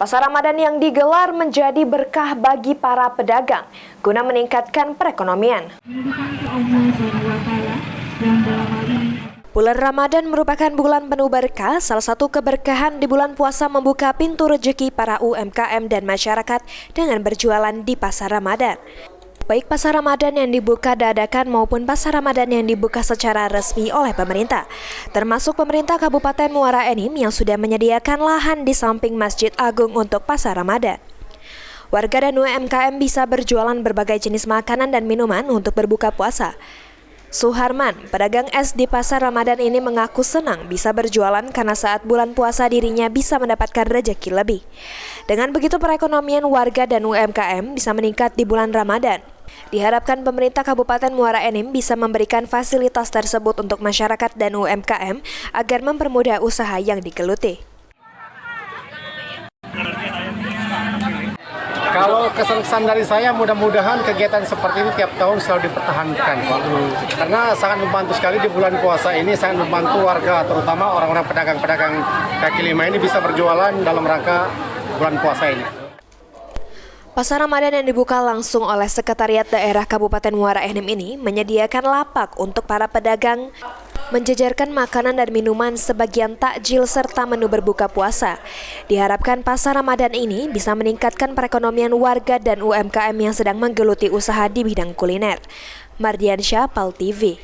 Pasar Ramadan yang digelar menjadi berkah bagi para pedagang guna meningkatkan perekonomian. Bulan Ramadan merupakan bulan penuh berkah. Salah satu keberkahan di bulan puasa membuka pintu rezeki para UMKM dan masyarakat dengan berjualan di pasar Ramadan. Baik pasar Ramadan yang dibuka dadakan maupun pasar Ramadan yang dibuka secara resmi oleh pemerintah, termasuk pemerintah Kabupaten Muara Enim yang sudah menyediakan lahan di samping Masjid Agung untuk pasar Ramadan. Warga dan UMKM bisa berjualan berbagai jenis makanan dan minuman untuk berbuka puasa. Suharman, pedagang es di pasar Ramadan ini mengaku senang bisa berjualan karena saat bulan puasa dirinya bisa mendapatkan rezeki lebih. Dengan begitu perekonomian warga dan UMKM bisa meningkat di bulan Ramadan. Diharapkan pemerintah Kabupaten Muara Enim bisa memberikan fasilitas tersebut untuk masyarakat dan UMKM agar mempermudah usaha yang digeluti. Kalau kesan dari saya, mudah-mudahan kegiatan seperti ini tiap tahun selalu dipertahankan, Pak. Karena sangat membantu sekali di bulan puasa ini, sangat membantu warga, terutama orang-orang pedagang-pedagang kaki lima ini bisa berjualan dalam rangka bulan puasa ini. Pasar Ramadan yang dibuka langsung oleh Sekretariat Daerah Kabupaten Muara Enim ini menyediakan lapak untuk para pedagang menjajarkan makanan dan minuman sebagian takjil serta menu berbuka puasa. Diharapkan pasar Ramadan ini bisa meningkatkan perekonomian warga dan UMKM yang sedang menggeluti usaha di bidang kuliner. Mardiansyah, PAL TV.